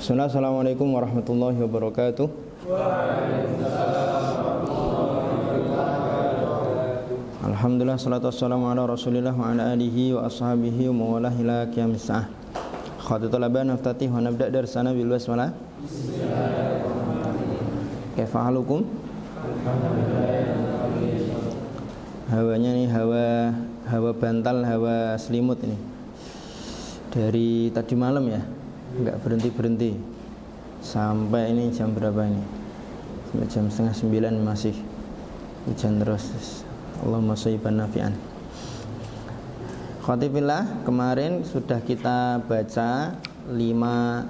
Bismillah, assalamualaikum warahmatullahi wabarakatuh. Alhamdulillah, salatu wassalamu ala rasulillah wa ala alihi wa ashabihi wa mawalah ila qiyamis sa'ah. Khatitul laban naftatih wa nabda' darsana bil basmalah. Kaifa halukum? Hawanya nih hawa bantal, hawa selimut ini. Dari tadi malam ya, enggak berhenti sampai ini jam berapa ini? Sampai jam 8:30 masih hujan terus. Allahumma shayyiban nafi'an. Khatibillah, kemarin sudah kita baca 5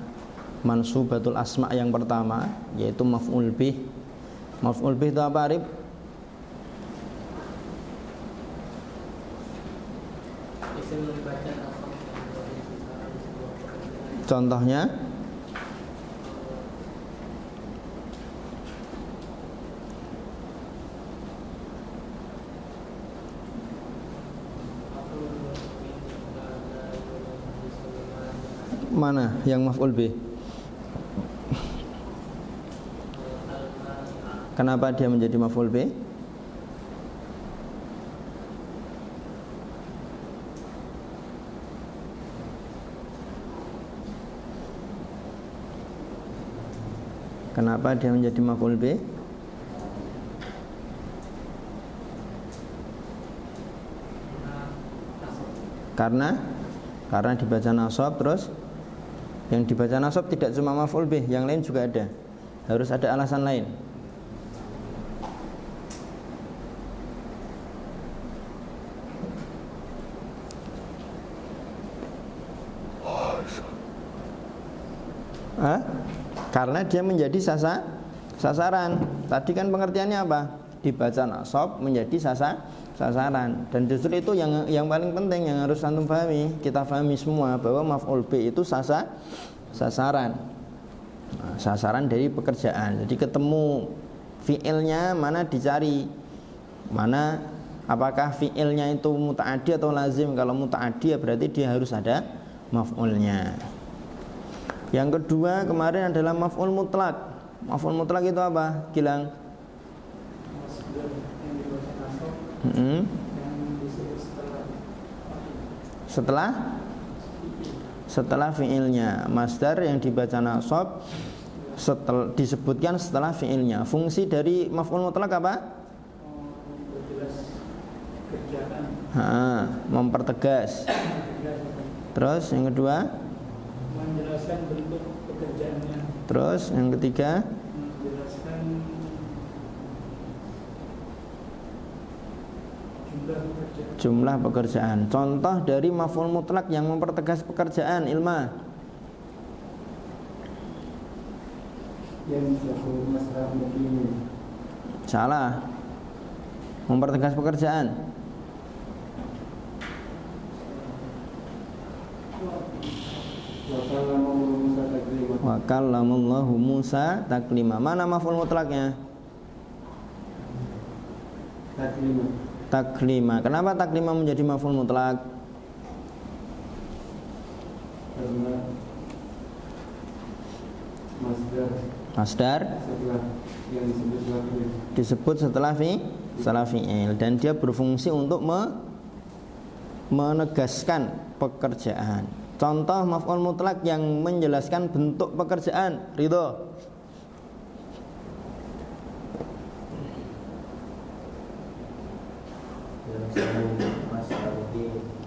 mansubatul asma yang pertama, yaitu maf'ul bih. Maf'ul bih itu apa, Arif? Contohnya mana yang maf'ul bih? Kenapa dia menjadi maf'ul bih? Kenapa dia menjadi maf'ul bih? Karena dibaca nasab, terus yang dibaca nasab tidak cuma maf'ul bih, yang lain juga ada. Harus ada alasan lain. Karena dia menjadi sasaran. Tadi kan pengertiannya apa? Dibaca nasab menjadi sasaran. Dan justru itu yang paling penting yang harus antum pahami, kita pahami semua, bahwa maf'ul bih itu sasaran. Nah, sasaran dari pekerjaan. Jadi ketemu fiilnya mana dicari. Mana, apakah fiilnya itu muta'addi atau lazim? Kalau muta'addi ya berarti dia harus ada maf'ulnya. Yang kedua kemarin adalah maf'ul mutlak. Maf'ul mutlak itu apa, Gilang? Setelah fiilnya, masdar yang dibaca nasab disebutkan setelah fiilnya. Fungsi dari maf'ul mutlak apa? Mempertegas. Terus yang kedua, menjelaskan bentuk pekerjaannya. Terus yang ketiga, menjelaskan jumlah pekerjaan. Contoh dari maf'ul mutlak yang mempertegas pekerjaan, Ilma. Salah. Mempertegas pekerjaan. Wa kallamallahu Musa taklima. Mana maf'ul mutlaknya? Taklima. Kenapa taklima menjadi maf'ul mutlak? Karena masdar yang disebut setelah fi'il, dan dia berfungsi untuk menegaskan pekerjaan. Contoh maf'ul mutlak yang menjelaskan bentuk pekerjaan, Ridho.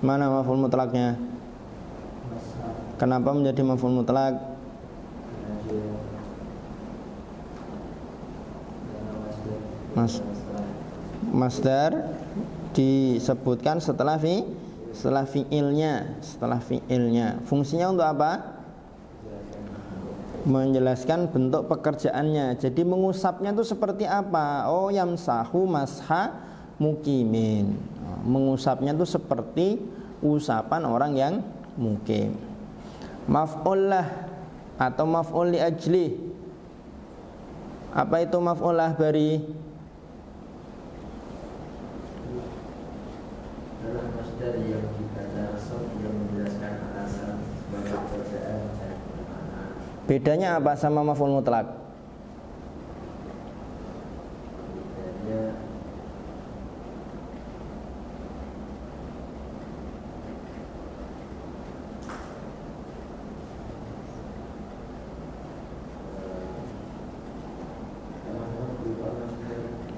Mana maf'ul mutlaknya? Kenapa menjadi maf'ul mutlak? Masdar disebutkan setelah fiilnya. Fungsinya untuk apa? Menjelaskan bentuk pekerjaannya. Jadi mengusapnya itu seperti apa? Oh, yamsahu masha mukimin. Mengusapnya itu seperti usapan orang yang mukim. Maf'ul lah atau maf'ul li ajli. Apa itu maf'ul lah, Bari? Dari yang dibaca nasab yang menjelaskan alasan sebagai pekerjaan dan bermakna. Bedanya apa sama maf'ul mutlak?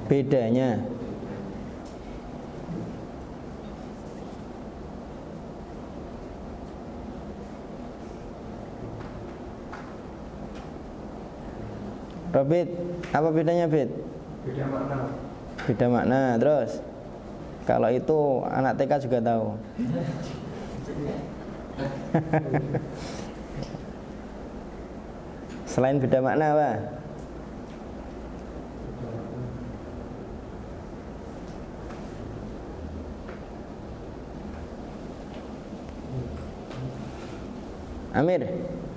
Bedanya Robit, apa bedanya Bet? Beda makna. Beda makna. Terus kalau itu anak TK juga tahu. Selain beda makna apa? Amir,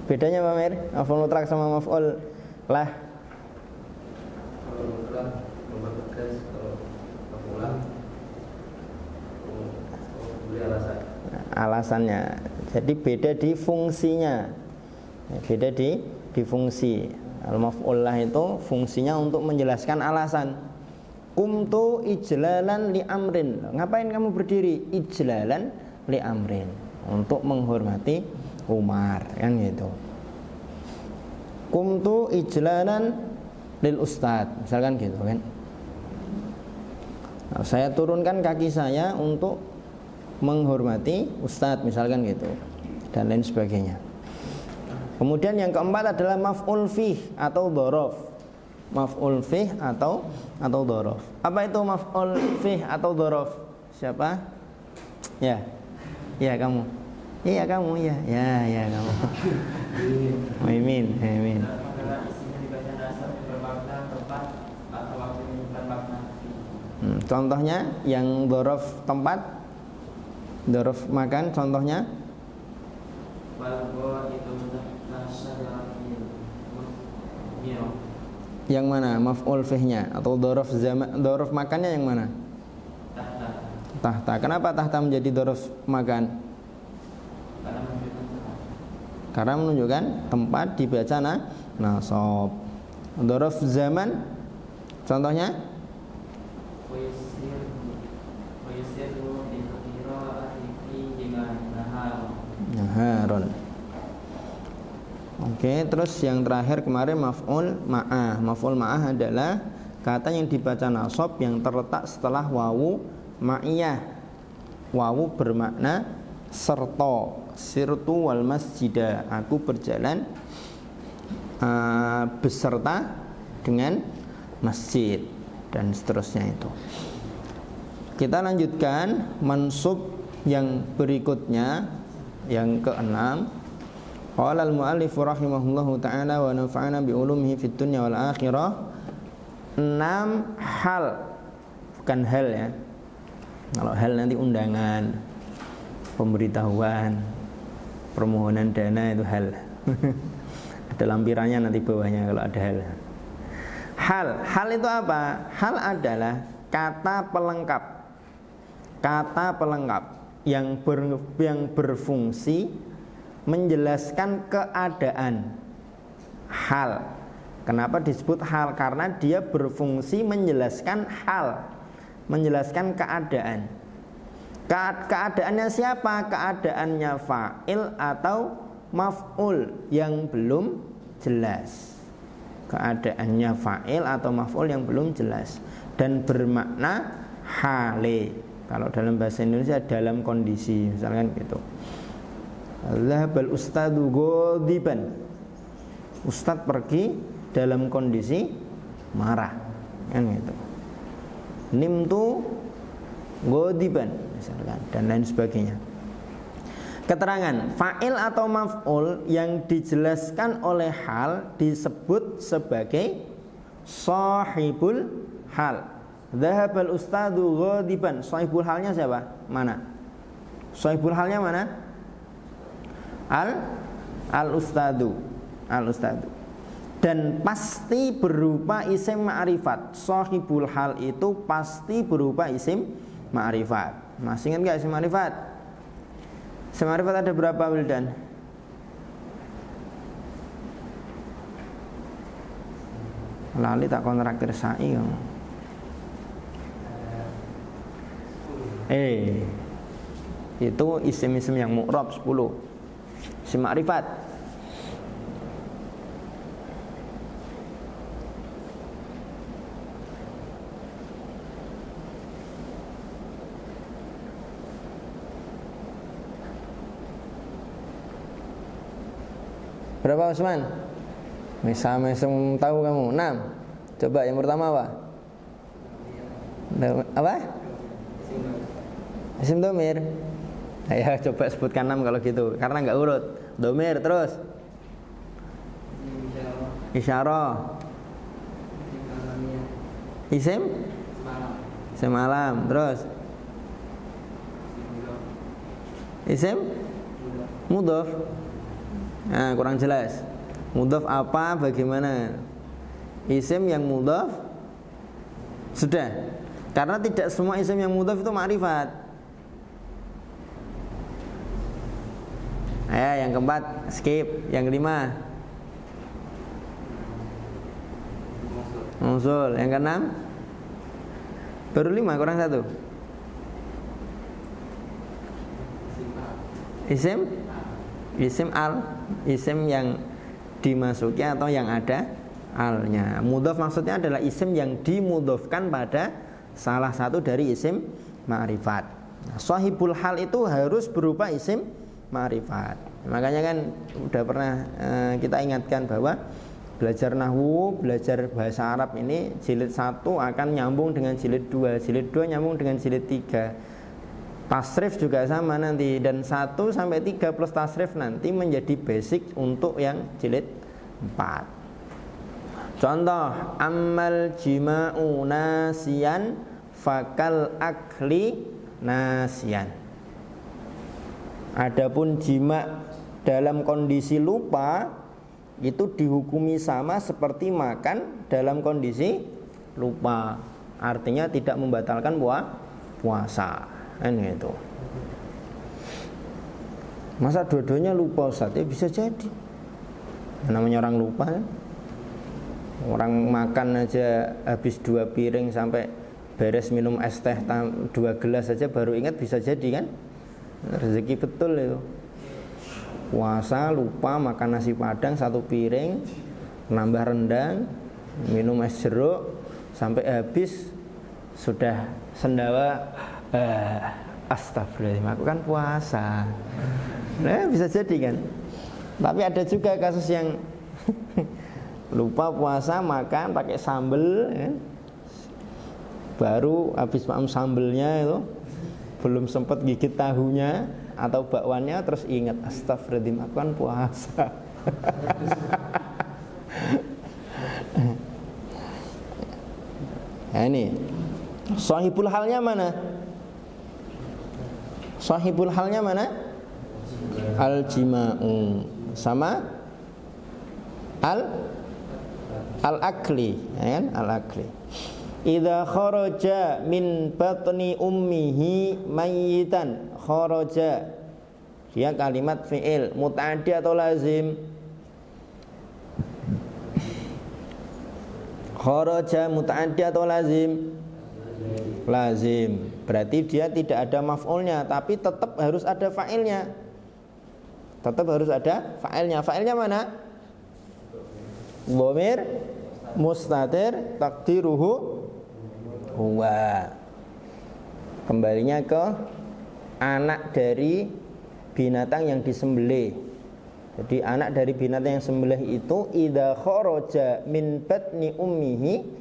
bedanya apa Amir? Maf'ul mutlak sama maf'ul lah. Kalau mutlak nomor tegas, kalau pulang beli alasan. Alasannya. Jadi beda di fungsinya. Beda di fungsi. Al-maf'ul lah itu fungsinya untuk menjelaskan alasan. Qumtu ijlalan li amrin. Ngapain kamu berdiri? Ijlalan li amrin. Untuk menghormati Umar, kan gitu. Qumtu ijlalan lil ustad, misalkan gitu kan. Nah, saya turunkan kaki saya untuk menghormati ustad, misalkan gitu, dan lain sebagainya. Kemudian yang keempat adalah maf'ul fih atau dhorof. Maf'ul fih atau dhorof. Apa itu maf'ul fih atau dhorof? Siapa? Ya kamu. Iya kamu, ya kamu. Muimin. Contohnya yang dhorof tempat, dhorof makan, contohnya yang mana? Maf'ul fihnya atau dhorof zaman, dhorof makannya yang mana? Tahta. Kenapa tahta menjadi dhorof makan? Karena menunjukkan tempat dibaca nasab. Dhorof zaman contohnya naharun. Oke, terus yang terakhir kemarin maf'ul ma'ah. Maf'ul ma'ah adalah kata yang dibaca nasab yang terletak setelah wawu ma'iyah. Wawu bermakna serta. Sirtu wal masjidah, aku berjalan beserta dengan masjid, dan seterusnya itu. Kita lanjutkan mansub yang berikutnya, yang keenam. Qala al-mu'allif rahimahullahu ta'ala wa nafa'ana bi ulumihi fid dunya wal akhirah. 6 hal, bukan hal ya. Kalau hal nanti undangan, pemberitahuan, permohonan dana, itu hal. Ada lampirannya nanti bawahnya kalau ada hal. Hal itu apa? Hal adalah kata pelengkap. Kata pelengkap yang berfungsi menjelaskan keadaan. Hal. Kenapa disebut hal? Karena dia berfungsi menjelaskan hal, menjelaskan keadaan. Keadaannya siapa? Keadaannya fa'il atau maf'ul yang belum jelas. Keadaannya fa'il atau maf'ul yang belum jelas dan bermakna hale. Kalau dalam bahasa Indonesia dalam kondisi, misalkan gitu. Dzahhabal ustadu ghadiban. Ustadz pergi dalam kondisi marah, kan gitu. Nimtu ghadiban, misalkan, dan lain sebagainya. Keterangan fa'il atau maf'ul yang dijelaskan oleh hal disebut sebagai sahibul hal. Dzahhabal ustadu ghadiban. Sahibul halnya siapa? Mana? Sahibul halnya mana? Al-ustadu. Al-ustadu. Dan pasti berupa isim ma'rifat. Sahibul hal itu pasti berupa isim ma'rifat. Masih ingat gak isim ma'rifat? Isim ma'rifat ada berapa, Wildan? Lali tak kontraktir sai kamu. Itu isim-isim yang mu'rab 10. Isim ma'rifat. Berapa Usman? Mesam tahu kamu? 6. Coba yang pertama apa? Apa? Isim domir. Ayo coba sebutkan 6 kalau gitu. Karena nggak urut. Domir terus. Isyarah. Isim? Semalam. Terus. Isim? Mudhof. Nah, kurang jelas. Mudhof apa, bagaimana? Isim yang mudhof sudah. Karena tidak semua isim yang mudhof itu ma'rifat. Yang keempat skip. Yang kelima mausul. Yang keenam baru 5 kurang 1. Isim al. Isim yang dimasuki atau yang ada alnya. Mudhof maksudnya adalah isim yang dimudhofkan pada salah satu dari isim ma'rifat. Shahibul hal itu harus berupa isim ma'rifat. Makanya kan udah pernah kita ingatkan bahwa belajar nahwu, belajar bahasa Arab ini jilid 1 akan nyambung dengan jilid 2, jilid 2 nyambung dengan jilid 3. Tasrif juga sama nanti, dan 1 sampai 3 plus tasrif nanti menjadi basic untuk yang jilid 4. Contoh, ammal jima'u nasiyan fakal akli nasiyan. Adapun jima dalam kondisi lupa itu dihukumi sama seperti makan dalam kondisi lupa. Artinya tidak membatalkan puasa. Itu. Masa dua-duanya lupa Ustaz? Ya bisa jadi. Namanya orang lupa kan. Orang makan aja habis 2 piring sampai beres minum es teh 2 gelas saja baru ingat, bisa jadi kan. Rezeki betul itu. Puasa lupa makan nasi padang 1 piring, nambah rendang, minum es jeruk sampai habis, sudah sendawa. Astagfirullahaladzim, aku kan puasa. Nah, bisa jadi kan. Tapi ada juga kasus yang lupa puasa, makan pakai sambel ya. Baru habis makan sambelnya itu belum sempat gigit tahunya atau bakwannya, terus ingat, astagfirullahaladzim, aku kan puasa. Nah, ini shahibul halnya mana? Shahibul halnya mana? Al-jima'u sama al-akli, ya kan? Al-akli. Idza kharaja min batni ummihi mayyitan. Kharaja dia kalimat fi'il muta'addi atau lazim. Kharaja muta'addi atau lazim? Lazim. Berarti dia tidak ada maf'ulnya, tapi tetap harus ada fa'ilnya. Tetap harus ada fa'ilnya. Fa'ilnya mana? Dhamir mustatir takdiruhu huwa. Kembalinya ke anak dari binatang yang disembelih. Jadi anak dari binatang yang sembelih itu idza kharaja min batni ummihi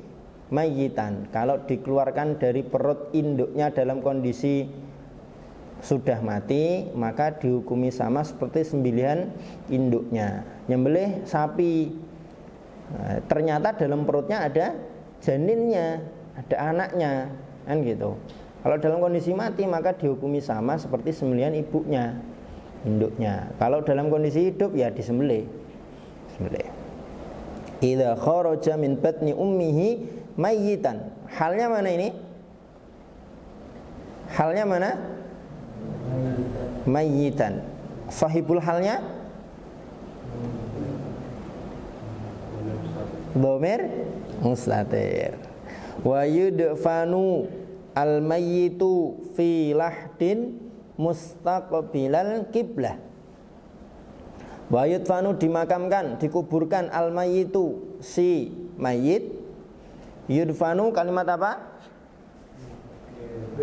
mayyitan, kalau dikeluarkan dari perut induknya dalam kondisi sudah mati, maka dihukumi sama seperti sembelihan induknya. Nyembelih sapi, ternyata dalam perutnya ada janinnya, ada anaknya, kan gitu. Kalau dalam kondisi mati, maka dihukumi sama seperti sembelihan ibunya, induknya. Kalau dalam kondisi hidup, ya disembelih. Idza kharaja min batni ummihi mayyitan. Halnya mana ini? Halnya mana? Mayyitan. Sahibul halnya? dhamir mustatir. Wa yudfanu al-mayyitu fi lahdin mustaqbilal qiblah. Wa yudfanu dimakamkan, dikuburkan al-mayyitu si mayit. Yudfanu kalimat apa?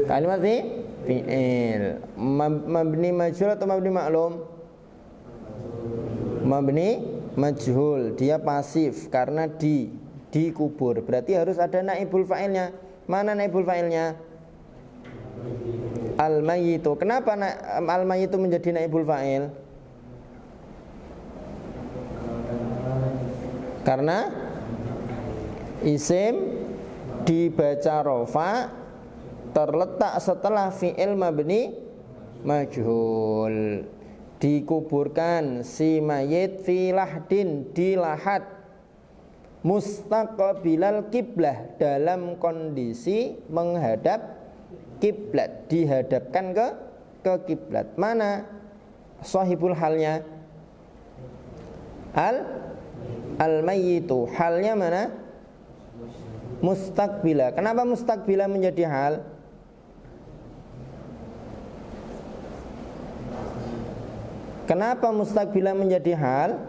Kalimat fi'il. Mabni majhul atau mabni maklum? Mabni majhul, dia pasif karena dikubur. Berarti harus ada naibul fa'ilnya. Mana naibul fa'ilnya? Al-mayyitu. Kenapa al-mayyitu menjadi naibul fa'il? Karena isim dibaca rofa terletak setelah fi'il mabni majhul. Dikuburkan si mayit fi lahdin, di lahat, mustaqbilal qiblah, dalam kondisi menghadap kiblat, dihadapkan ke kiblat. Mana sahibul halnya? Al-mayyitu. Halnya mana? Mustaqbila. Kenapa mustaqbila menjadi hal? Kenapa mustaqbila menjadi hal?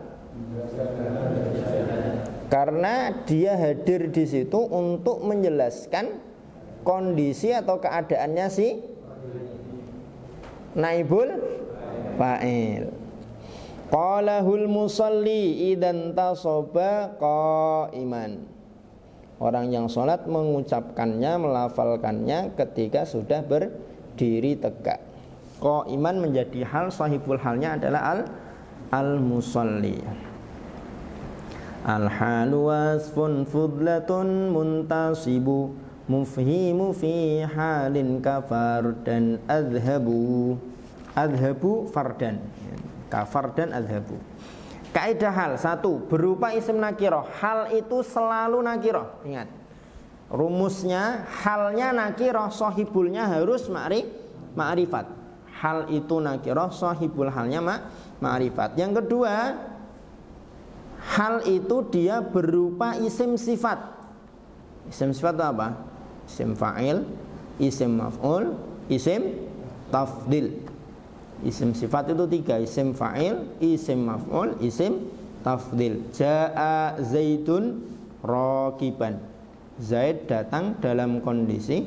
Karena dia hadir di situ untuk menjelaskan kondisi atau keadaannya si naibul fa'il. Qalahul musalli idan tasaba qa'iman. Orang yang sholat mengucapkannya, melafalkannya ketika sudah berdiri tegak. Qa'iman menjadi hal, sahibul halnya adalah al-musalli. Al-halu wasfun fudlatun muntasibu mufhimu fi halin kafardan adhabu. Adhabu fardan, kafardan adhabu. Kaidah hal, satu, berupa isim nakiroh. Hal itu selalu nakiroh. Ingat, rumusnya halnya nakiroh, sahibulnya harus ma'rifat. Hal itu nakiroh, sahibul halnya ma'rifat. Yang kedua, hal itu dia berupa isim sifat. Isim sifat itu apa? Isim fa'il, isim maf'ul, isim tafdil. Isim sifat itu tiga: isim fa'il, isim maf'ul, isim tafdil. Ja'a zaidun raqiban. Zaid datang dalam kondisi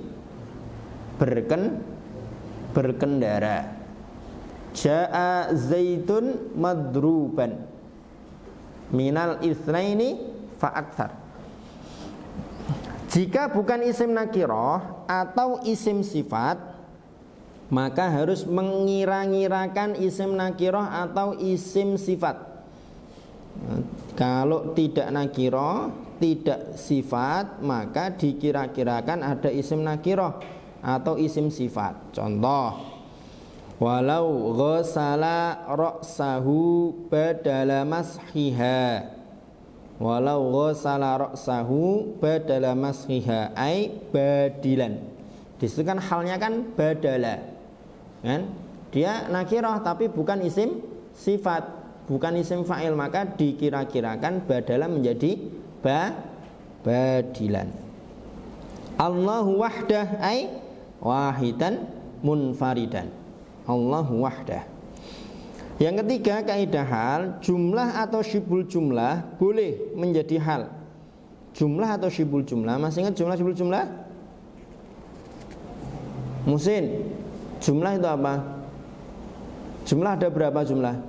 berkendara. Ja'a zaidun madruban. Minal itsnaini fa'aktsar. Jika bukan isim nakiroh atau isim sifat, maka harus mengira-ngirakan isim nakiroh atau isim sifat. Kalau tidak nakiroh, tidak sifat, maka dikira-kirakan ada isim nakiroh atau isim sifat. Contoh, walau ghasala ra'sahu badala mashiha. Walau ghasala ra'sahu badala mashiha, ay badilan. Disitu kan halnya kan badala, kan? Dia nakirah tapi bukan isim sifat, bukan isim fa'il, maka dikira-kirakan badala menjadi badilan. Allahu wahdah ay wahidan munfaridan. Allahu wahdah. Yang ketiga, kaidah hal, jumlah atau syibul jumlah boleh menjadi hal. Jumlah atau syibul jumlah, masih ingat jumlah syibul jumlah? Musin, jumlah itu apa? Jumlah ada berapa jumlah?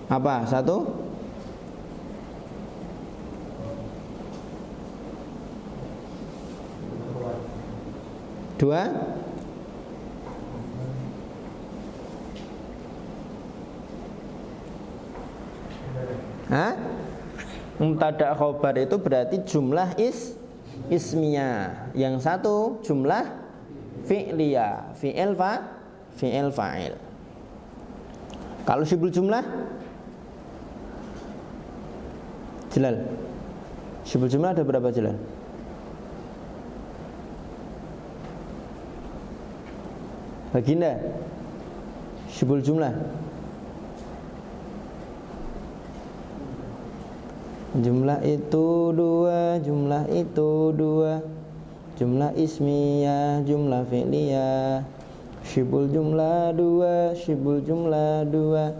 Apa? Satu? Dua? Hah? Mubtada khobar itu berarti jumlah ismiyah. Yang satu jumlah fi'liyah, fi'il fa'il. Kalau syibul jumlah Jelal, syibul jumlah ada berapa Jelal? Baginda, syibul jumlah Jumlah itu dua, jumlah itu dua. Jumlah ismiyah, jumlah fi'liyah. Syibul jumlah dua, syibul jumlah dua,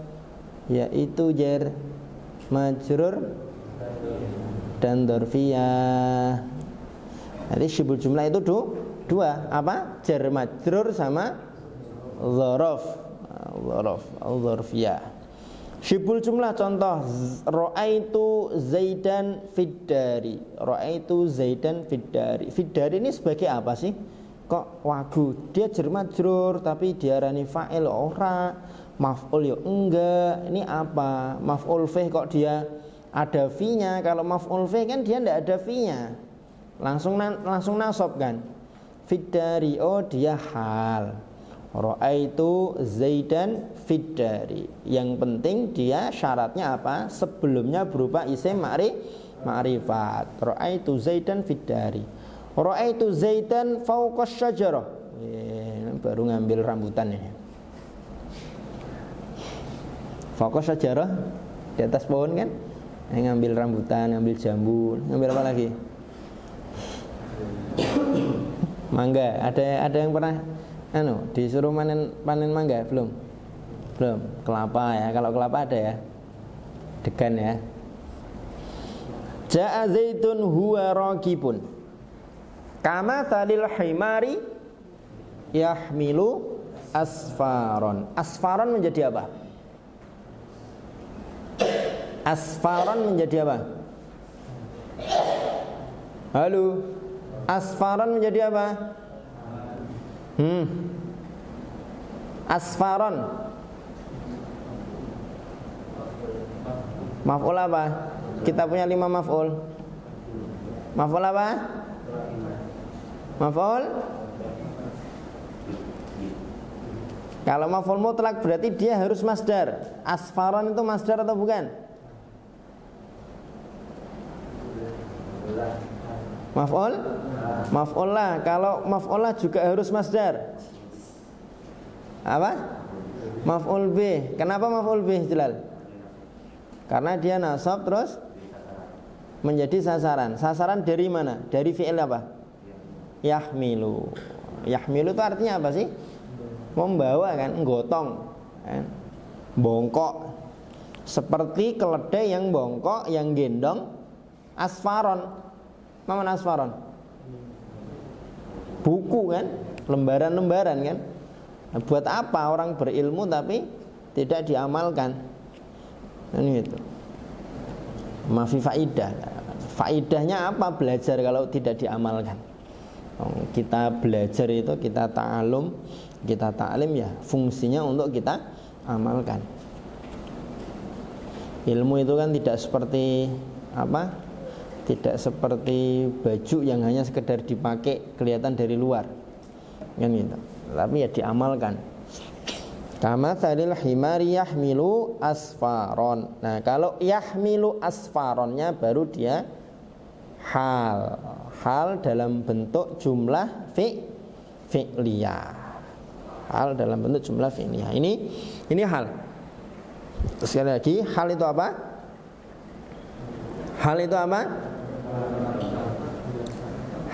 yaitu jar, majrur, dan dzarfiyah. Jadi syibul jumlah itu dua, apa? Jar majrur sama dzaraf, dzarfiyah. Syibul jumlah contoh, ra'aitu Zaidan fiddari. Ra'aitu Zaidan fiddari. Fiddari ini sebagai apa sih? Kok wagu? Dia jar majrur tapi diarani fa'il ora, maf'ul ya enggak. Ini apa? Maf'ul fih kok dia ada fi-nya? Kalau maf'ul fih kan dia enggak ada fi-nya. Langsung nasab kan? Fiddari, oh dia hal. Ra'aitu Zaidan fiddari. Yang penting dia syaratnya apa? Sebelumnya berupa isim ma'rifat. Ra'aitu Zaidan fiddari. Ra'aitu Zaidan fawqas syajarah. Baru ngambil rambutan ini. Fawqas syajarah, di atas pohon kan? Ngambil rambutan, ngambil jambu, ngambil apa lagi? Mangga. Ada yang pernah disuruh panen mangga? Belum. Kelapa ya, kalau kelapa ada ya, degan ya. Ja'a zaitun huwa raqibun kama thalil himari yahmilu asfaron. Asfaron menjadi apa? Asfaron menjadi apa? Halo. Asfaron menjadi apa? Asfaron maf'ul apa? Kita punya 5 maf'ul. Maf'ul apa? Maf'ul. Kalau maf'ul mutlak berarti dia harus masdar. Asfaron itu masdar atau bukan? Maf'ul? Maf'ul lah. Kalau maf'ul lah juga harus masdar. Apa? Maf'ul bih. Kenapa maf'ul bih, Jalal? Karena dia nasab terus menjadi sasaran. Sasaran dari mana? Dari fi'il apa? Yahmilu. Yahmilu itu artinya apa sih? Membawa kan, gotong kan? Bongkok. Seperti keledai yang bongkok, yang gendong asfaron. Apa mana asfaron? Buku kan, lembaran-lembaran kan. Nah, buat apa orang berilmu tapi tidak diamalkan? Ini itu. Mafi faidah. Faidahnya apa belajar kalau tidak diamalkan? Kita belajar itu, kita ta'alum, kita ta'lim ya, fungsinya untuk kita amalkan. Ilmu itu kan tidak seperti apa? Tidak seperti baju yang hanya sekedar dipakai kelihatan dari luar. Kan gitu. Tapi ya diamalkan. Kama thalil himari yahmilu asfaron. Nah, kalau yahmilu asfaronnya baru dia hal. Hal dalam bentuk jumlah fi'liyah. Hal dalam bentuk jumlah fi'liyah. Ini hal. Sekali lagi, hal itu apa? Hal itu apa?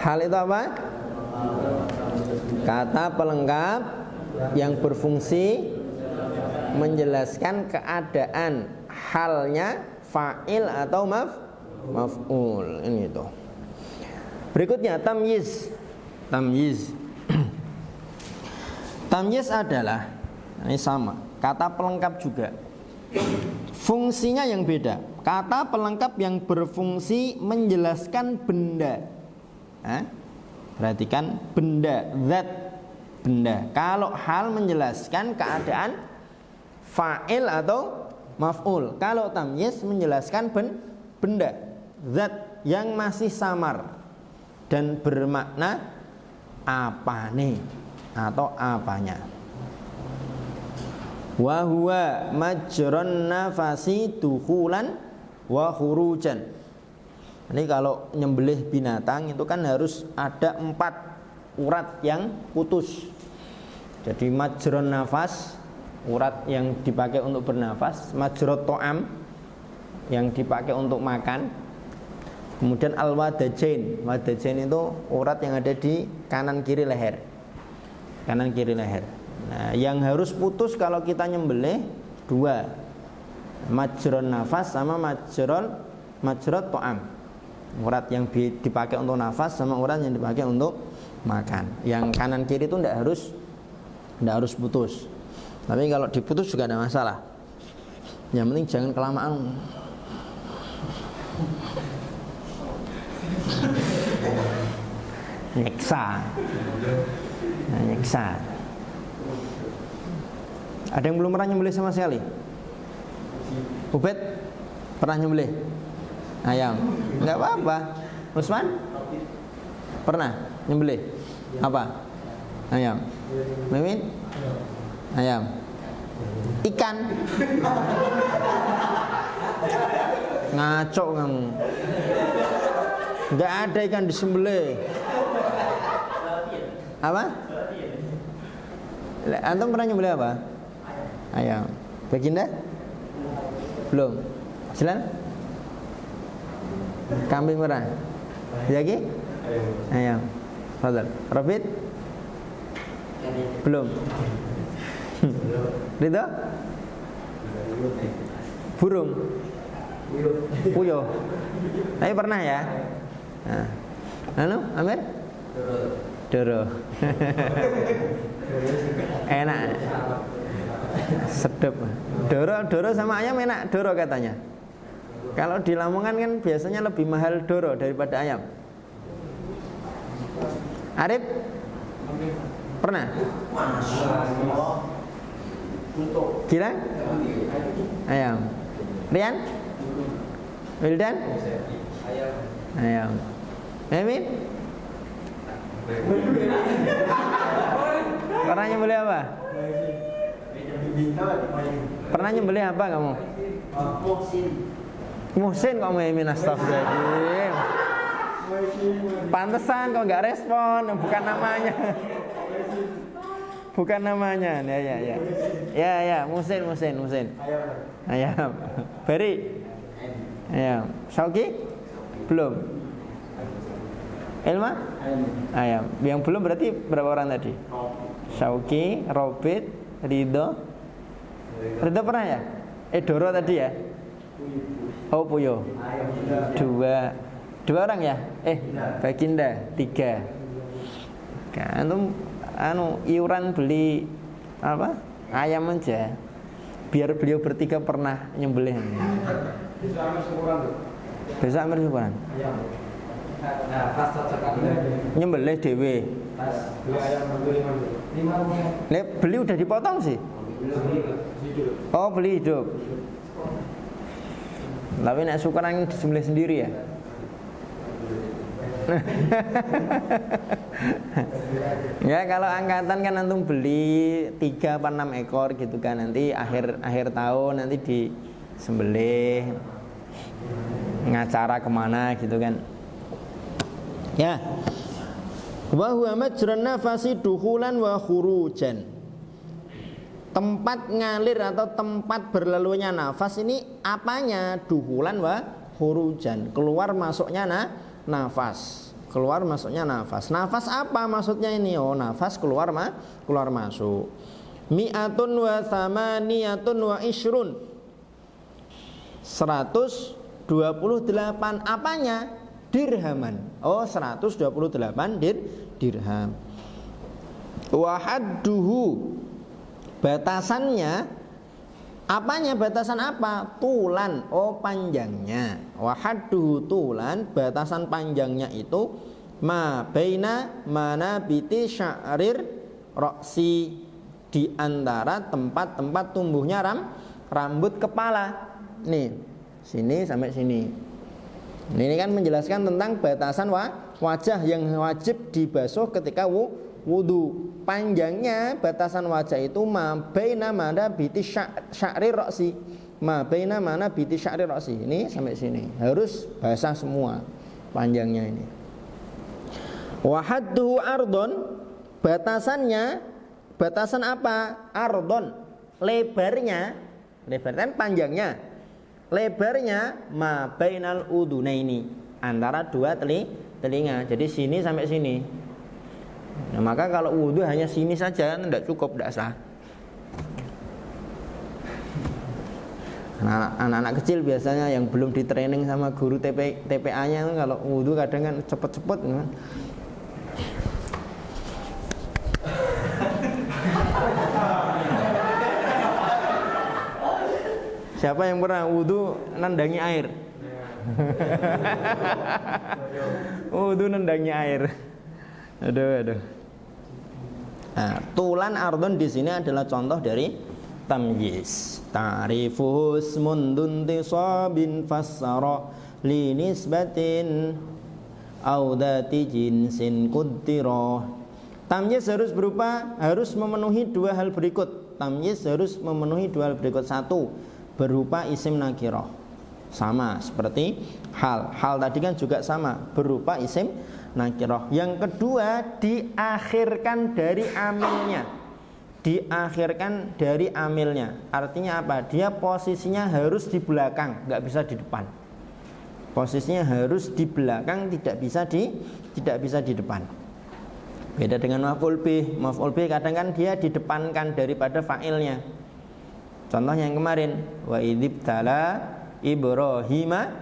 Hal itu apa? Kata pelengkap yang berfungsi menjelaskan keadaan halnya fa'il atau maf'ul. Ini itu. Berikutnya tamyiz. Tamyiz. Tamyiz adalah ini sama, kata pelengkap juga. Fungsinya yang beda. Kata pelengkap yang berfungsi menjelaskan benda. Perhatikan benda, zat, benda. Kalau hal menjelaskan keadaan fa'il atau maf'ul. Kalau tamyiz menjelaskan benda, zat yang masih samar dan bermakna apa nih atau apanya. Wa huwa majron nafasi dukhulan wa khurujan. Ini kalau nyembelih binatang itu kan harus ada 4 urat yang putus. Jadi majron nafas, urat yang dipakai untuk bernafas, majrot to'am yang dipakai untuk makan, Kemudian al-wadajain. Wadajain itu urat yang ada di kanan kiri leher. Kanan kiri leher. Nah, yang harus putus kalau kita nyembelih dua. Majron nafas sama majrot to'am. Urat yang dipakai untuk nafas sama urat yang dipakai untuk makan. Yang kanan kiri itu tidak harus putus. Tapi kalau diputus juga ada masalah. Yang penting jangan kelamaan. Nyeksa. Ada yang belum pernah nyembelih sama sekali? Ubed pernah nyembelih ayam? Enggak apa-apa. Usman pernah nyembelih apa? Ayam. Mimin? Ayam. Ikan. Ngaco kamu. Enggak ada ikan disembelih. Apa? Antum pernah nyembelih apa? Ayam. Baginda? Belum. Silan? Kambing pernah? Lagi? Ayam. Fadhal. Robit? Belum. Ridho? Burung? Puyuh. Tapi pernah ya? Nah. Lalu, Amir? Doro. Enak. Sedap. Doro sama ayam enak. Doro katanya. Kalau di Lamongan kan biasanya lebih mahal doro daripada ayam. Arif? Pernah? Gila? Ayam. Rian? Wildan? Ayam. Emin? Pernah nyembelih apa? Pernah nyembelih apa kamu? Muhsin kok Emin, astagfirullahaladzim. Pantesan kok nggak respon, bukan namanya. Bukan namanya. Ya, Muhsin. Ayam. Beri? Ayam. Syauki? Belum. Ilma? Ayam. Yang belum berarti berapa orang tadi? Syauki, Robit, Ridho. Ridho pernah ya? Doro tadi ya? Oh, Puyo. Dua orang ya? Baginda 3. Kan iuran beli apa? Ayam aja. Biar beliau bertiga pernah nyembelih. Besok Amir syukuran. Nyembelih dewe. Beli udah dipotong sih. Oh, beli hidup. Tapi nek syukuran disembelih sendiri ya. Ya kalau angkatan kan antum beli 3 apa 6 ekor gitu kan, nanti akhir tahun nanti disembelih, ngacara kemana gitu kan. Ya. Wa huwa majrun nafasi dukhulan wa khurujan. Tempat ngalir atau tempat berlalunya nafas ini apanya? Dukhulan wa khurujan. Keluar masuknya nafas. Keluar masuknya nafas. Nafas apa maksudnya ini? Oh, nafas keluar masuk. Mi'atun wa thamaniyatun wa ishrun. 128 apanya? Dirhaman. Oh, 128 dirham. Wa hadduhu. Batasannya apanya? Batasan apa? Tulan. Oh, panjangnya. Wa hadduhu tulan, batasan panjangnya itu ma baina manabiti sya'rir ra'si, di antara tempat-tempat tumbuhnya rambut kepala. Nih, sini sampai sini. Ini kan menjelaskan tentang batasan wajah yang wajib dibasuh ketika wudu. Panjangnya batasan wajah itu ma baina manabiti sya'rir ra'si. Ma baina manabiti sya'rir ra'si. Ini sampai sini. Harus basah semua panjangnya ini. Wa hadduhu ardon, batasannya, batasan apa? Ardon, lebarnya, lebar kan panjangnya. Lebarnya ma bainal udunaini, antara dua telinga. Jadi sini sampai sini. Nah, maka kalau wudu hanya sini saja tidak cukup, tidak sah. Anak-anak kecil biasanya yang belum di training sama guru TPA-nya itu kalau wudu kadang kan cepet-cepet kan. Siapa yang pernah wudu nandangi air? Wudu nandangi air. Aduh. Nah, tulan ardon di sini adalah contoh dari tamyiz. Ta'rifu ismun duntisabin fassara li nisbatin au dzati jinsin quddira. Tamyiz harus memenuhi dua hal berikut. Tamyiz harus memenuhi dua hal berikut. Satu, berupa isim nakirah. Sama seperti hal tadi kan juga sama, berupa isim nakirah. Yang kedua, diakhirkan dari amilnya. Artinya apa? Dia posisinya harus di belakang, nggak bisa di depan. Posisinya harus di belakang, tidak bisa di depan. Beda dengan maf'ul bih. Maf'ul bih kadang kan dia didepankan daripada fa'ilnya. Contoh yang kemarin, wa idzibtala Ibrahima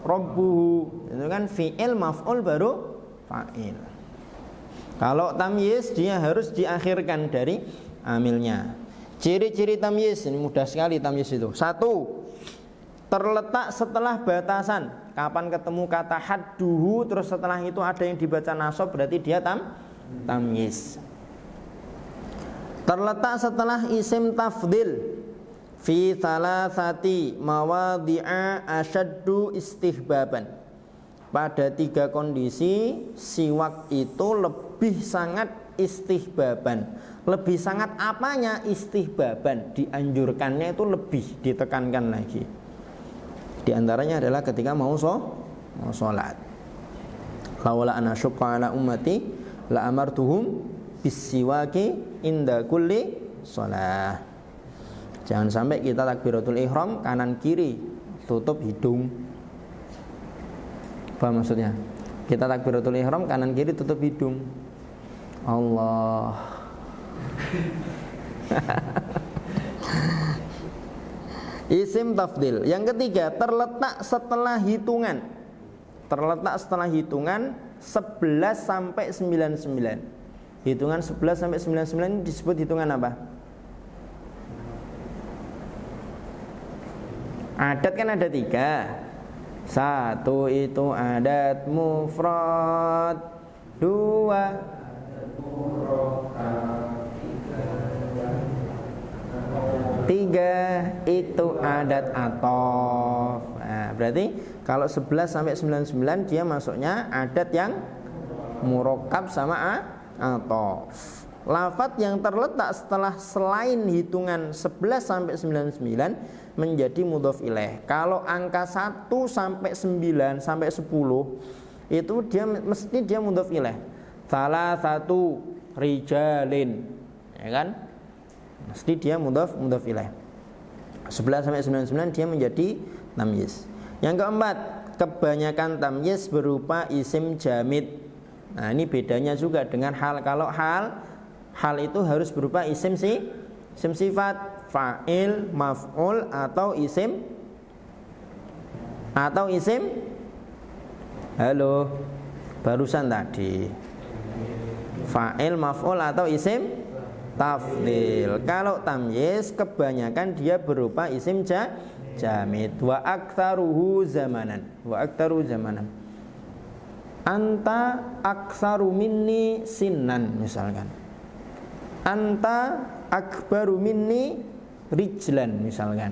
rabbuhu. Itu kan fi'il maf'ul baru fa'il. Kalau tamyiz dia harus diakhirkan dari amilnya. Ciri-ciri tamyiz ini mudah sekali tamyiz itu. Satu, terletak setelah batasan. Kapan ketemu kata hadduhu terus setelah itu ada yang dibaca nasab berarti dia tamyiz. Terletak setelah isim tafdil. Fi thalathati mawadhi'a asyaddu istihbaban. Pada 3 kondisi siwak itu lebih sangat istihbaban. Lebih sangat apanya? Istihbaban. Dianjurkannya itu lebih, ditekankan lagi. Di antaranya adalah ketika mau sholat. Laula ana syuqqa ala ummati la amartuhum bisiwaki inda kulli sholah. Jangan sampai kita takbiratul ihram kanan kiri tutup hidung. Apa maksudnya? Kita takbiratul ihram kanan kiri tutup hidung. Allah. Isim tafdil. Yang ketiga, terletak setelah hitungan. Terletak setelah hitungan 11 sampai 99. Hitungan 11 sampai 99 disebut hitungan apa? Adat kan ada 3. 1 itu adat mufrad, 2 3 itu adat athof. Nah, berarti kalau 11 sampai 99 dia masuknya adat yang murakkab sama athof. Lafadz yang terletak setelah selain hitungan 11 sampai 99 menjadi mudhof ilaih. Kalau angka 1 sampai 9 sampai 10 itu dia mesti dia mudhof ilaih. Salah satu rijalin, ya kan? Mesti dia mudhof ilaih. 11 sampai 99 dia menjadi tamyiz. Yang keempat, kebanyakan tamyiz berupa isim jamid. Nah, ini bedanya juga dengan hal. Kalau hal itu harus berupa isim sifat, fa'il, maf'ul atau isim halo barusan tadi fa'il, maf'ul atau isim tafdil. Kalau tamyiz kebanyakan dia berupa isim jamid. Wa aktsaruhu zamanan. Anta aktsaru minni sinnan misalkan. Anta akbaru minni rijlan misalkan.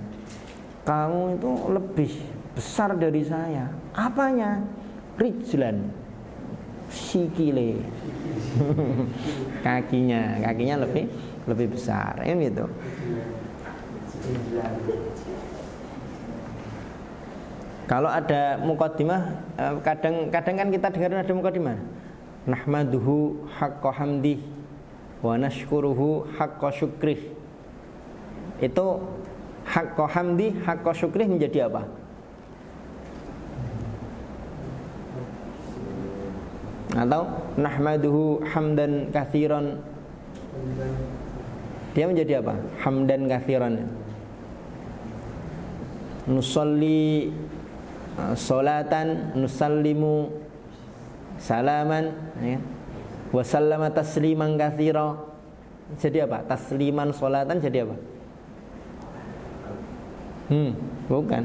Kamu itu lebih besar dari saya. Apanya? Rijlan. Sikile. Kakinya lebih besar. Ini gitu. Kalau ada muqaddimah, kadang kan kita dengar ada muqaddimah. Nahmaduhu haqqa hamdih wa nashkuruhu haqqa syukrih. Itu haqqa hamdi, haqqa syukrih menjadi apa? Atau nahmaduhu hamdan katsiran, dia menjadi apa? Hamdan katsiran. Nusalli salatan, nusallimu salaman, ya. Wa sallama tasliman katsira. Jadi apa? Tasliman salatan jadi apa? Bukan.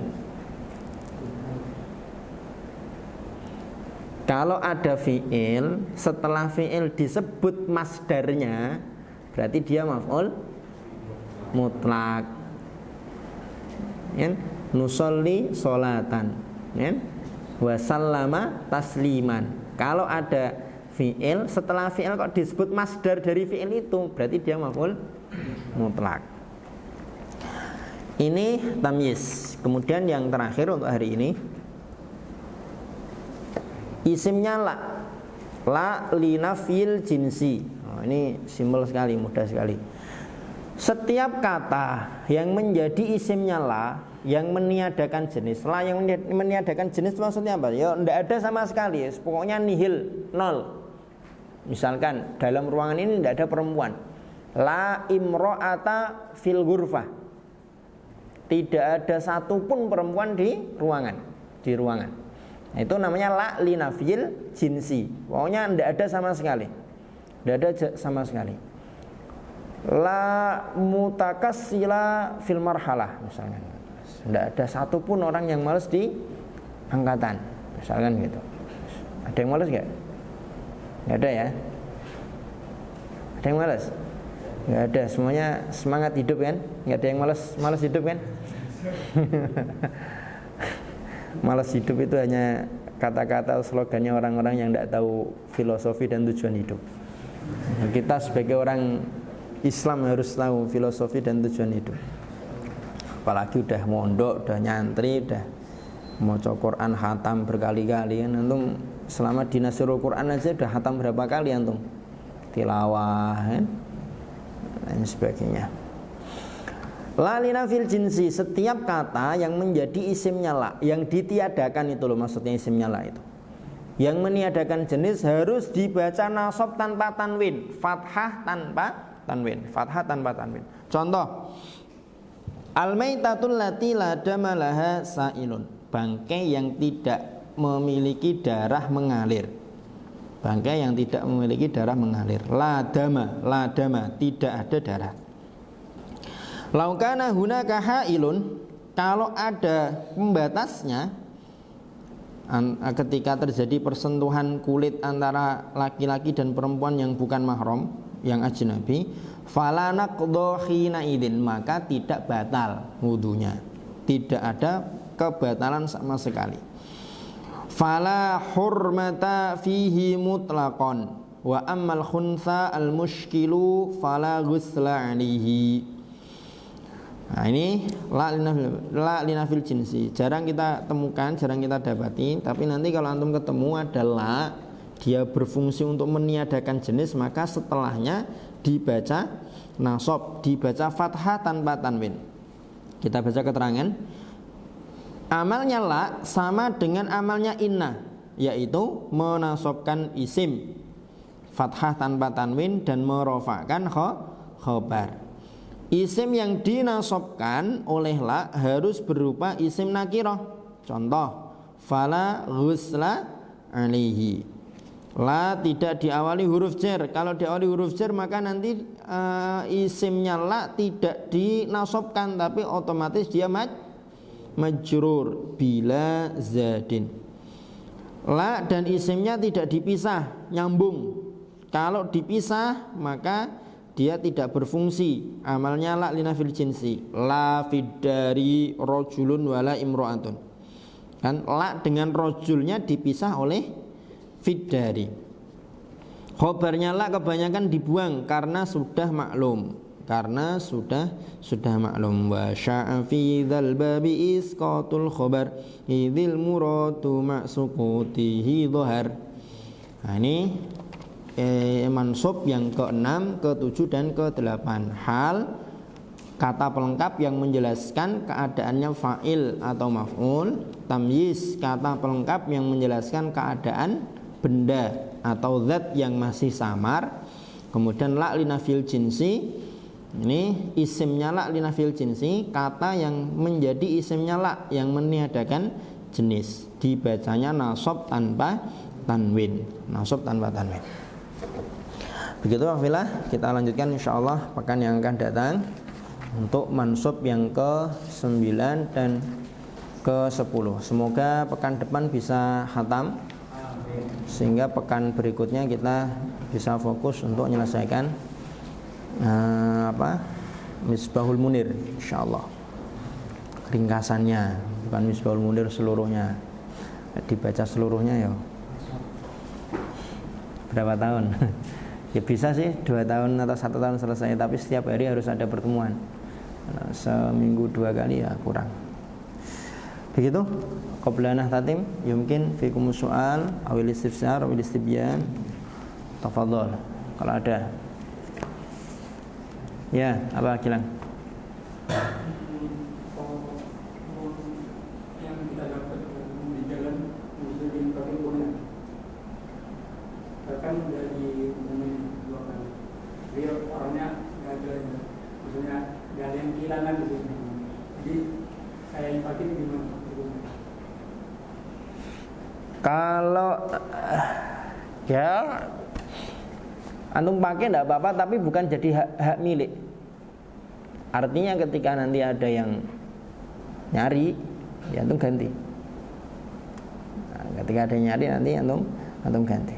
Kalau ada fi'il, setelah fi'il disebut masdarnya, berarti dia maf'ul mutlak. Ya? Nusolli sholatan, ya? Wa sallama tasliman. Kalau ada fi'il, setelah fi'il kok disebut masdar dari fi'il itu, berarti dia maf'ul mutlak. Ini tamyiz. Kemudian yang terakhir untuk hari ini, isimnya la linafil jinsi. Ini simpel sekali, mudah sekali. Setiap kata yang menjadi isimnya la, yang meniadakan jenis. La yang meniadakan jenis maksudnya apa? Ya tidak ada sama sekali, pokoknya nihil, nol. Misalkan dalam ruangan ini tidak ada perempuan. La imro'ata fil ghurfah. Tidak ada satupun perempuan di ruangan. Nah, itu namanya la linafil jinsi. Pokoknya tidak ada sama sekali. Tidak ada sama sekali. La mutakassila fil marhalah misalkan. Tidak ada satupun orang yang malas di angkatan. Misalkan gitu. Ada yang malas enggak? Enggak ada ya? Ada yang malas? Enggak ada, semuanya semangat hidup kan? Enggak ada yang malas hidup kan? Malas hidup itu hanya kata-kata slogannya orang-orang yang tidak tahu filosofi dan tujuan hidup. Kita sebagai orang Islam harus tahu filosofi dan tujuan hidup. Apalagi udah mondok, udah nyantri, udah maca Quran khatam berkali-kali kan. Antum selama di Nasirul Quran aja udah khatam berapa kali antum? Tilawah kan? Dan sebagainya. La linafil jinsi, setiap kata yang menjadi isimnya la, yang ditiadakan itu loh maksudnya isimnya la itu. Yang meniadakan jenis harus dibaca nasab tanpa tanwin, fathah tanpa tanwin, fathah tanpa tanwin. Contoh, al-maitatul lati la dama laha sailun, bangkai yang tidak memiliki darah mengalir. Bangkai yang tidak memiliki darah mengalir. La dama, tidak ada darah. Laukana hunaka hailun, kalau ada pembatasnya ketika terjadi persentuhan kulit antara laki-laki dan perempuan yang bukan mahram, yang ajnabi, fala naqdha hina idzin, maka tidak batal wudunya. Tidak ada kebatalan sama sekali. Fala hurmata fihi mutlaqan wa ammal khunsa al mushkilu fala ghusla alaihi. Nah ini la linafil jinsi, jarang kita temukan, jarang kita dapati. Tapi nanti kalau antum ketemu adalah dia berfungsi untuk meniadakan jenis, maka setelahnya dibaca nasab, dibaca fathah tanpa tanwin. Kita baca keterangan. Amalnya la sama dengan amalnya inna, yaitu menasabkan isim fathah tanpa tanwin dan merofakkan khobar. Isim yang dinasabkan oleh la harus berupa isim nakirah. Contoh, fala ghusla alaihi. La tidak diawali huruf jar. Kalau diawali huruf jar maka nanti isimnya la tidak dinasabkan, tapi otomatis dia majrur bila zadin. La dan isimnya tidak dipisah, nyambung. Kalau dipisah maka dia tidak berfungsi. Amalnya la linafil jinsi. La fiddari rojulun wala imro'atun. Kan la dengan rojulnya dipisah oleh fiddari. Khobarnya la kebanyakan dibuang karena sudah maklum. Karena sudah maklum. Wa sya'a fi dzal babi isqatul khobar idzil muratu ma'sukutihi dhahar. Nah ini mansub yang ke-6, ke-7 dan ke-8. Hal kata pelengkap yang menjelaskan keadaannya fa'il atau maf'ul. Tamyiz kata pelengkap yang menjelaskan keadaan benda atau zat yang masih samar. Kemudian la linafil jinsi, ini isimnya la linafil jinsi, kata yang menjadi isimnya la yang meniadakan jenis, dibacanya nasab tanpa tanwin, nasab tanpa tanwin. Begitu wafilah, kita lanjutkan insyaallah pekan yang akan datang untuk mansub yang ke-9 dan ke-10. Semoga pekan depan bisa khatam, sehingga pekan berikutnya kita bisa fokus untuk menyelesaikan Misbahul Munir insyaallah. Ringkasannya, bukan Misbahul Munir seluruhnya. Dibaca seluruhnya ya. Berapa tahun? Ya bisa sih 2 tahun atau 1 tahun selesai, tapi setiap hari harus ada pertemuan. Seminggu 2 kali ya kurang. Begitu. Qabla nahtatim yumkin fikum soal awil istifsar awil istibyan. Tafadhol kalau ada. Ya, apa Gilang? Yang kita dapat di jalan muslimin paripurna, bahkan dari umumnya 2 kali. Dia orangnya nggak ada, maksudnya nggak ada yang kehilangan di sini. Jadi saya yang pakai gimana? Kalau ya antum pakai enggak apa-apa, tapi bukan jadi hak milik. Artinya ketika nanti ada yang nyari, ya antum ganti. Nah, ketika ada yang nyari nanti antum ganti.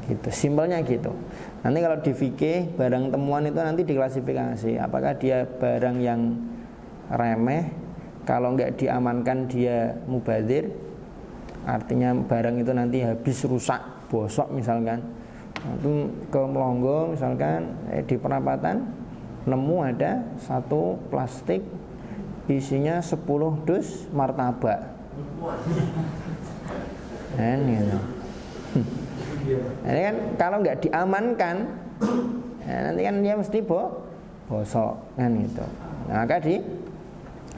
Gitu, simpelnya gitu. Nanti kalau di fikih barang temuan itu nanti diklasifikasi apakah dia barang yang remeh, kalau enggak diamankan dia mubadzir. Artinya barang itu nanti habis rusak, bosok misalkan. Itu ke Melongo misalkan di perapatan nemu ada 1 plastik isinya 10 dus martabak. Gitu. Ini kan kalau nggak diamankan, ya nanti kan dia mesti bosok kan gitu. Nah, maka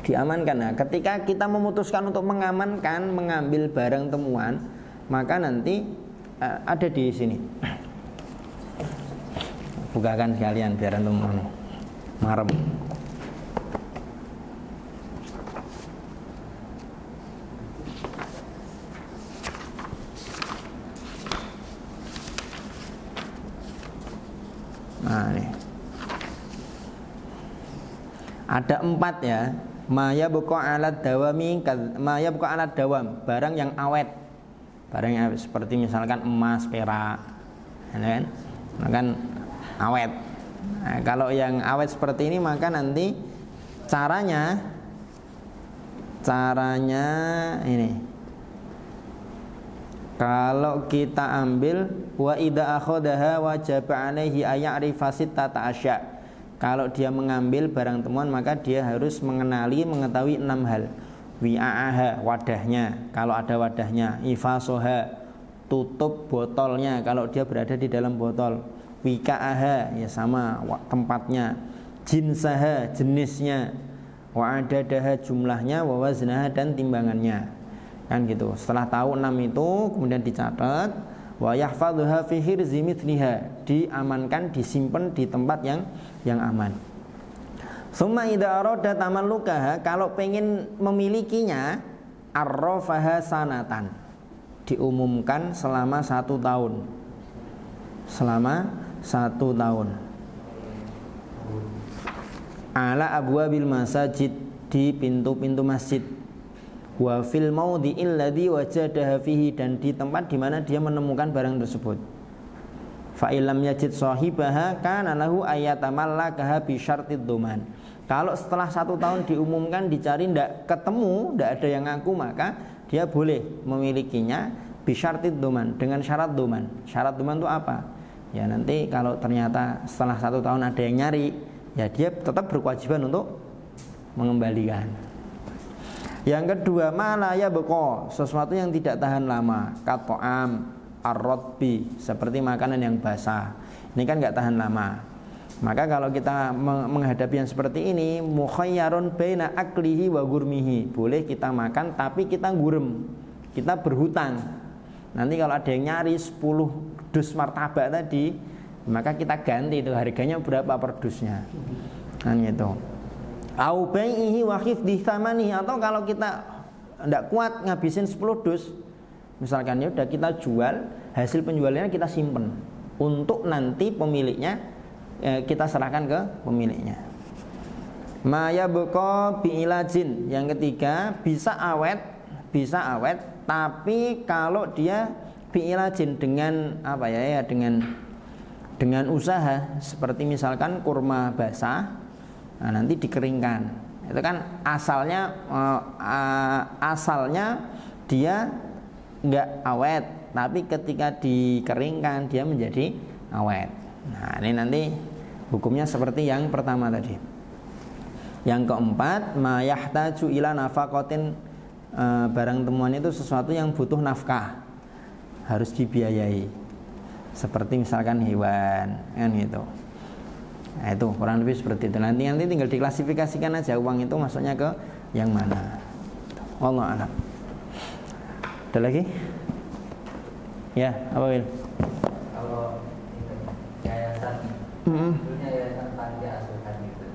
diamankan. Nah, ketika kita memutuskan untuk mengamankan, mengambil barang temuan, maka nanti ada di sini. Bukakan sekalian biar antum marem. Nah, ini. Ada 4 ya. Maya buka alat dawami, maya buka alat dawam, barang yang awet, barang yang awet, seperti misalkan emas, perak, kan? Kan awet. Nah, kalau yang awet seperti ini maka nanti caranya ini. Kalau kita ambil wa idza akhadaha wajib alaihi ay'rifa sittata asya'. Kalau dia mengambil barang temuan maka dia harus mengetahui 6 hal. Wi'a'aha, wadahnya, kalau ada wadahnya. Ifasoha, tutup botolnya kalau dia berada di dalam botol. Wika'aha, ya sama tempatnya. Jinsaha, jenisnya. Wa'adadaha, jumlahnya. Wawaznaha, dan timbangannya. Kan gitu. Setelah tahu 6 itu kemudian dicatat. Wa yahfadhuha fi hirzi mithliha, diamankan, disimpan di tempat yang aman. Summa idza arada tamallukaha, kalau pengen memilikinya, arrafaha sanatan, diumumkan selama 1 tahun. Selama 1 tahun. Ala abwabil masajid, di pintu-pintu masjid. Wa fil maudhi'il ladzi wajadaha fihi, dan di tempat di mana dia menemukan barang tersebut. Fa illam yajid sahibaha kana lahu ayatamallakaha bi syartid dhuman. Kalau setelah 1 tahun diumumkan dicari ndak ketemu, ndak ada yang ngaku, maka dia boleh memilikinya bi syartid dhuman, dengan syarat dhuman. Syarat dhuman itu apa? Ya nanti kalau ternyata setelah 1 tahun ada yang nyari, ya dia tetap berkewajiban untuk mengembalikan. Yang kedua, malaya beko, sesuatu yang tidak tahan lama, kato'am, ar-rotbi, seperti makanan yang basah. Ini kan nggak tahan lama. Maka kalau kita menghadapi yang seperti ini, mukhayyarun baina aklihi wa gurmihi, boleh kita makan tapi kita gurem, kita berhutang. Nanti kalau ada yang nyari 10 dus martabak tadi, maka kita ganti itu harganya berapa per dusnya. Kan gitu. Au bai'ihi wa khifdhi tsamanihi, atau kalau kita enggak kuat ngabisin 10 dus, misalkan ya udah kita jual, hasil penjualannya kita simpen untuk nanti pemiliknya kita serahkan ke pemiliknya. Ma yabqa bi ilajin, yang ketiga bisa awet tapi kalau dia bi ilajin dengan apa ya, dengan usaha, seperti misalkan kurma basah, nah nanti dikeringkan, itu kan asalnya dia nggak awet, tapi ketika dikeringkan dia menjadi awet. Nah ini nanti hukumnya seperti yang pertama tadi. Yang keempat, ma yahtaju ila nafaqatin, barang temuan itu sesuatu yang butuh nafkah, harus dibiayai, seperti misalkan hewan, kan gitu. Nah itu kurang lebih seperti itu. Nanti tinggal diklasifikasikan aja uang itu masuknya ke yang mana. Wallahu a'lam. Ada lagi? Ya, apa Wil? Kalau itu yayasan, punya yayasan panti asuhan gitu,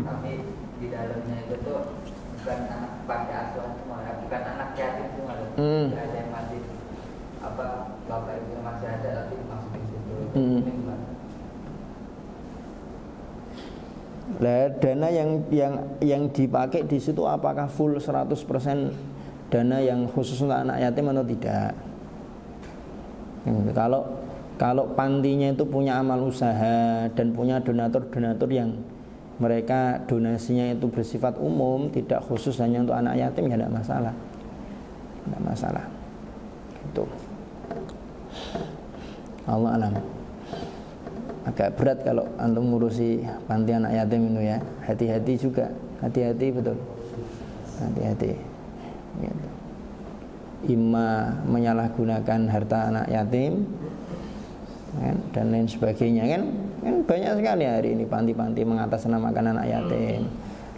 tapi di dalamnya itu tuh bukan anak panti asuhan semua, ya, bukan anak yatim semua, ada yang masih apa bapak ibu masih ada tapi masukin situ. Ini gimana? Lah dana yang dipakai di situ apakah full 100% dana yang khusus untuk anak yatim atau tidak? Kalau pantinya itu punya amal usaha dan punya donatur-donatur yang mereka donasinya itu bersifat umum, tidak khusus hanya untuk anak yatim, ya tidak masalah. Tidak masalah. Itu. Allah alam. Agak berat kalau antum ngurusi panti anak yatim itu ya. Hati-hati juga, hati-hati betul. Hati-hati. Gitu. Imma menyalahgunakan harta anak yatim, kan, dan lain sebagainya, kan banyak sekali hari ini panti-panti mengatasnamakan anak yatim.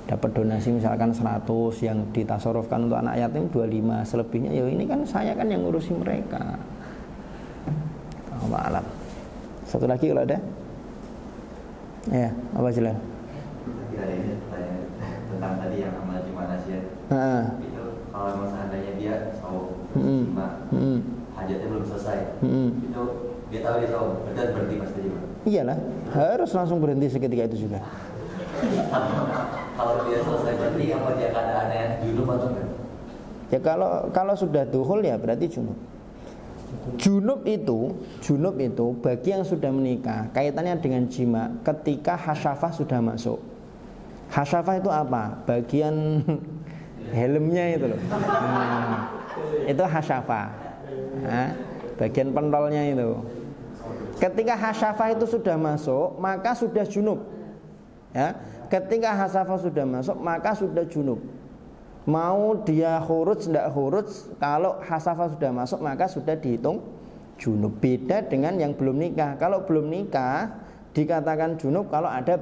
Dapat donasi misalkan 100, yang ditasarufkan untuk anak yatim 25, selebihnya ya ini kan saya kan yang ngurusi mereka. Allah alam. Satu lagi kalau ada? Ya, apa jelas? Tidak ada ini pertanyaan tentang tadi yang amal Jumat Asia. Itu kalau memang seandainya dia saum hajatnya belum selesai, itu dia tahu dia saum, berarti pasti juga. Iyalah, harus langsung berhenti seketika itu juga. Kalau dia selesai berhenti, apa dia keadaannya junub atau enggak? Ya kalau sudah duhul ya berarti junub. Junub itu bagi yang sudah menikah, kaitannya dengan jima ketika hasyafah sudah masuk. Hasyafah itu apa? Bagian helmnya itu loh. Itu hasyafah. Bagian pentolnya itu. Ketika hasyafah itu sudah masuk, maka sudah junub. Ya, ketika hasyafah sudah masuk, maka sudah junub. Mau dia khuruj tidak khuruj, kalau hasyafah sudah masuk maka sudah dihitung junub. Beda dengan yang belum nikah. Kalau belum nikah dikatakan junub kalau ada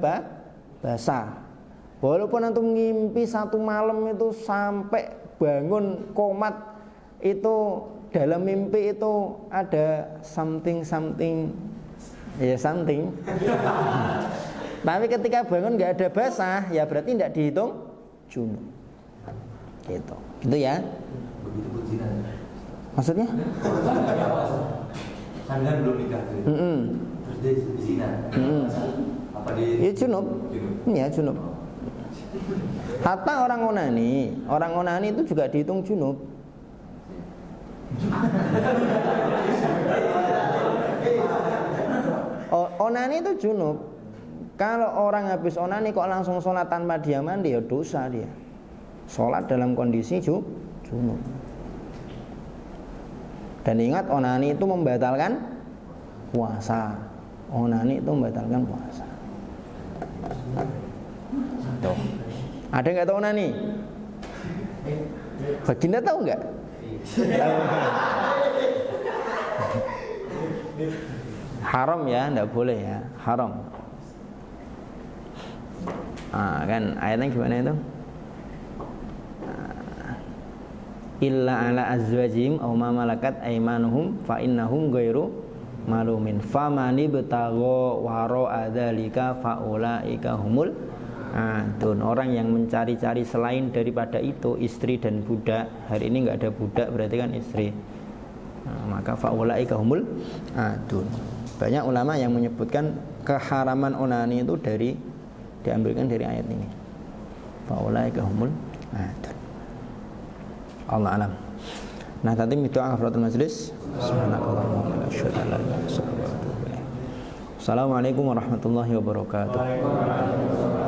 basah. Walaupun antum ngimpi satu malam itu sampai bangun komat, itu dalam mimpi itu ada something ya something. Tapi ketika bangun nggak ada basah, ya berarti tidak dihitung junub. Gitu ya. Begitu pun zina. Maksudnya? Kan belum nikah. Terus dia zina. Apa dia? Ya junub. Ya junub. Hatta orang onani itu juga dihitung junub. Onani itu junub. Kalau orang habis onani kok langsung sholat tanpa dia mandi, ya dosa dia. Sholat dalam kondisi junub. Dan ingat, onani itu membatalkan puasa. Onani itu membatalkan puasa. Tuh. Ada nggak tahu onani? Baginda tahu nggak? Haram ya, nggak boleh ya, haram. Kan ayatnya gimana itu? illa ala azwajihim aw ma malakat aymanuhum fa innahum ghairu malumin famani betagho waro adzalika faulaika humul adun. Orang yang mencari-cari selain daripada itu, istri dan budak. Hari ini nggak ada budak, berarti kan istri. Maka faulaika humul adun. Banyak ulama yang menyebutkan keharaman onani itu diambilkan dari ayat ini. Faulaika humul adun. Allah alam. Nah, tadi itu kafaratul majlis. Subhanakallahumma wa bihamdika. Assalamualaikum warahmatullahi wabarakatuh.